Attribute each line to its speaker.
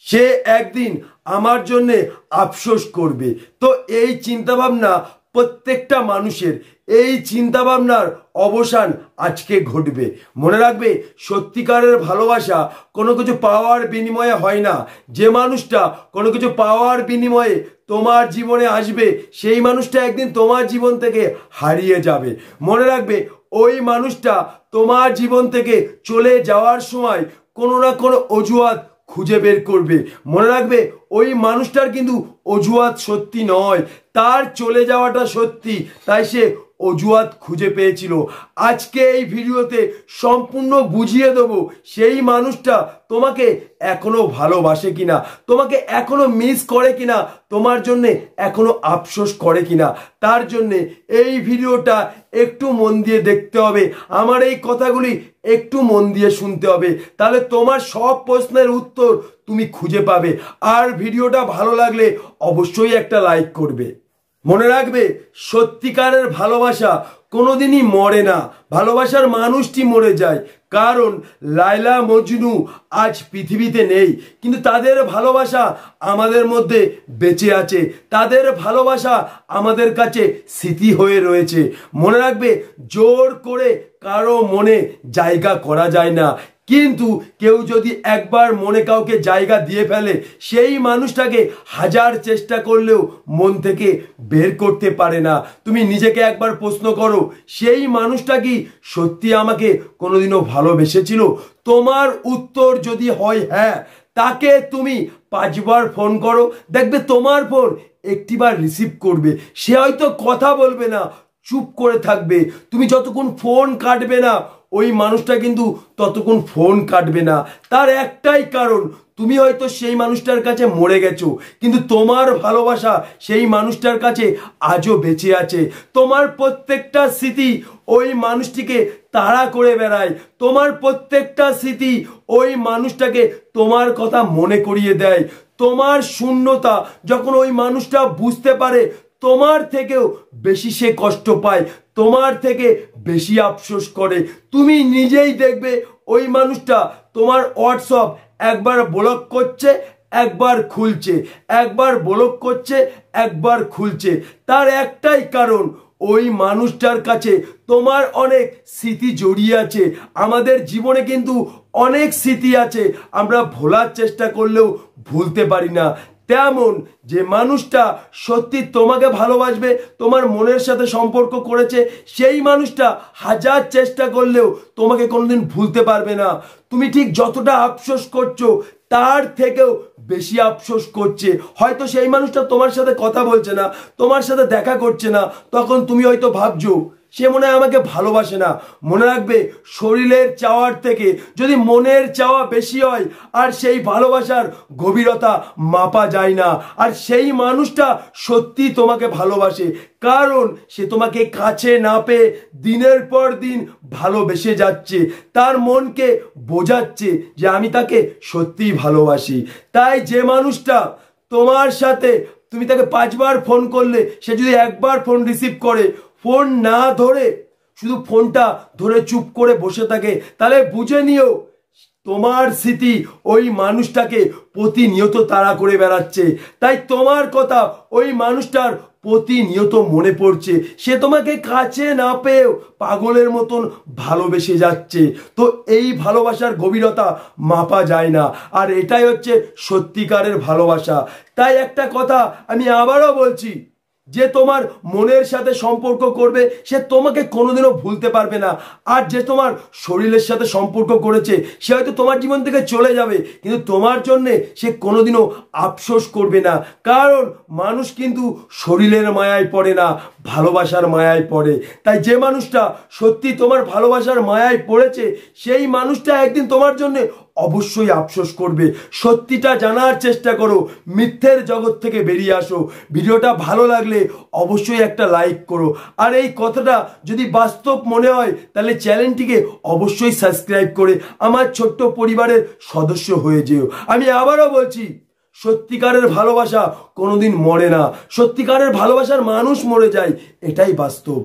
Speaker 1: সে একদিন আমার জন্য আফসোস করবে। তো এই চিন্তাভাবনা প্রত্যেকটা মানুষের, এই চিন্তাভাবনার অবসান আজকে ঘটবে। মনে রাখবে, সত্যিকারের ভালোবাসা কোনো কিছু পাওয়ার বিনিময়ে হয় না। যে মানুষটা কোনো কিছু পাওয়ার বিনিময়ে তোমার জীবনে আসবে, সেই মানুষটা একদিন তোমার জীবন থেকে হারিয়ে যাবে। মনে রাখবে, ওই মানুষটা তোমার জীবন থেকে চলে যাওয়ার সময় কোনো না কোনো অজুহাত খুঁজে বের করবে। মনে রাখবে, ওই মানুষটার কিন্তু অজুহাত সত্যি নয়, তার চলে যাওয়াটা সত্যি, তাই সে অজুহাত খুঁজে পেয়েছিল। আজকে এই ভিডিওতে সম্পূর্ণ বুঝিয়ে দেবো সেই মানুষটা তোমাকে এখনো ভালোবাসে কিনা, তোমাকে এখনো মিস করে কিনা, তোমার জন্যে এখনো আফসোস করে কিনা। তার জন্যে এই ভিডিওটা একটু মন দিয়ে দেখতে হবে, আমার এই কথাগুলি একটু মন দিয়ে শুনতে হবে, তাহলে তোমার সব প্রশ্নের উত্তর তুমি খুঁজে পাবে। আর ভিডিওটা ভালো লাগলে অবশ্যই একটা লাইক করবে। মনে রাখবে, সত্যিকারের ভালোবাসা কোনোদিনই মরে না, ভালোবাসার মানুষটি মরে যায়। কারণ লায়লা মজনু আজ পৃথিবীতে নেই, কিন্তু তাদের ভালোবাসা আমাদের মধ্যে বেঁচে আছে, তাদের ভালোবাসা আমাদের কাছে স্মৃতি হয়ে রয়েছে। মনে রাখবে, জোর করে কারো মনে জায়গা করা যায় না, কিন্তু কেউ যদি একবার মনে কাউকে জায়গা দিয়ে ফেলে, সেই মানুষটাকে হাজার চেষ্টা করলেও মন থেকে বের করতে পারে না। তুমি নিজেকে একবার প্রশ্ন করো, সেই মানুষটা কি সত্যি আমাকে কোনোদিনও ভালোবেসেছিল? তোমার উত্তর যদি হয় হ্যাঁ, তাকে তুমি 5 বার ফোন করো, দেখবে তোমার ফোন একটিবার রিসিভ করবে। সে হয়তো কথা বলবে না, চুপ করে থাকবে। তুমি যতক্ষণ ফোন কাটবে না, ওই মানুষটা কিন্তু ততক্ষণ ফোন কাটবে না। তার একটাই কারণ, তুমি হয়তো সেই মানুষটার কাছে মরে গেছো, কিন্তু তোমার ভালোবাসা সেই মানুষটার কাছে আজও বেঁচে আছে। তোমার প্রত্যেকটা স্মৃতি ওই মানুষটিকে তাড়া করে বেড়ায়, তোমার প্রত্যেকটা স্মৃতি ওই মানুষটাকে তোমার কথা মনে করিয়ে দেয়। তোমার শূন্যতা যখন ওই মানুষটা বুঝতে পারে, তোমার থেকেও বেশি সে কষ্ট পায়, তোমার থেকে বেশি আফসোস করে। তুমি নিজেই দেখবে, ওই মানুষটা তোমার হোয়াটসঅ্যাপ একবার ব্লক করছে, একবার খুলছে, একবার ব্লক করছে, একবার খুলছে। তার একটাই কারণ, ওই মানুষটার কাছে তোমার অনেক স্মৃতি জড়িয়ে আছে। আমাদের জীবনে কিন্তু অনেক স্মৃতি আছে, আমরা ভোলার চেষ্টা করলেও ভুলতে পারি না। তেমন যে মানুষটা সত্যি তোমাকে ভালোবাসবে, তোমার মনের সাথে সম্পর্ক করেছে, সেই মানুষটা হাজার চেষ্টা করলেও তোমাকে কোনোদিন ভুলতে পারবে না। তুমি ঠিক যতটা আফসোস করছো, তার থেকেও বেশি আফসোস করছে। হয়তো সেই মানুষটা তোমার সাথে কথা বলছে না, তোমার সাথে দেখা করছে না, তখন তুমি হয়তো ভাবছো সে মনে হয় আমাকে ভালোবাসে না। মনে রাখবে, শরীরের চাওয়ার থেকে যদি মনের চাওয়া বেশি হয়, আর সেই ভালোবাসার গভীরতা মাপা যায় না। আর সেই মানুষটা সত্যি তোমাকে ভালোবাসে, কারণ সে তোমাকে কাছে না পেয়ে দিনের পর দিন ভালোবেসে যাচ্ছে, তার মনকে বোঝাচ্ছে যে আমি তাকে সত্যিই ভালোবাসি। তাই যে মানুষটা তোমার সাথে, তুমি তাকে 5 বার ফোন করলে, সে যদি একবার ফোন রিসিভ করে, ফোন না ধরে শুধু ফোনটা ধরে চুপ করে বসে থাকে, তাহলে বুঝে নিও তোমার স্মৃতি ওই মানুষটাকে প্রতিনিয়ত তাড়া করে বেড়াচ্ছে। তাই তোমার কথা ওই মানুষটার প্রতিনিয়ত মনে পড়ছে, সে তোমাকে কাছে না পেয়েও পাগলের মতন ভালোবেসে যাচ্ছে। তো এই ভালোবাসার গভীরতা মাপা যায় না, আর এটাই হচ্ছে সত্যিকারের ভালোবাসা। তাই একটা কথা আমি আবারও বলছি, যে তোমার মনের সাথে সম্পর্ক করবে, সে তোমাকে কোনোদিনও ভুলতে পারবে না। আর যে তোমার শরীরের সাথে সম্পর্ক করেছে, সে হয়তো তোমার জীবন থেকে চলে যাবে, কিন্তু তোমার জন্যে সে কোনোদিনও আফসোস করবে না। কারণ মানুষ কিন্তু শরীরের মায়ায় পড়ে না, ভালোবাসার মায়ায় পড়ে। তাই যে মানুষটা সত্যি তোমার ভালোবাসার মায়ায় পড়েছে, সেই মানুষটা একদিন তোমার জন্যে অবশ্যই আফসোস করবে। সত্যিটা জানার চেষ্টা করো, মিথ্যের জগৎ থেকে বেরিয়ে আসো। ভিডিওটা ভালো লাগলে অবশ্যই একটা লাইক করো, আর এই কথাটা যদি বাস্তব মনে হয়, তাহলে চ্যানেলটিকে অবশ্যই সাবস্ক্রাইব করে আমার ছোট্ট পরিবারের সদস্য হয়ে যেও। আমি আবারও বলছি, সত্যিকারের ভালোবাসা কোনোদিন মরে না, সত্যিকারের ভালোবাসার মানুষ মরে যায়, এটাই বাস্তব।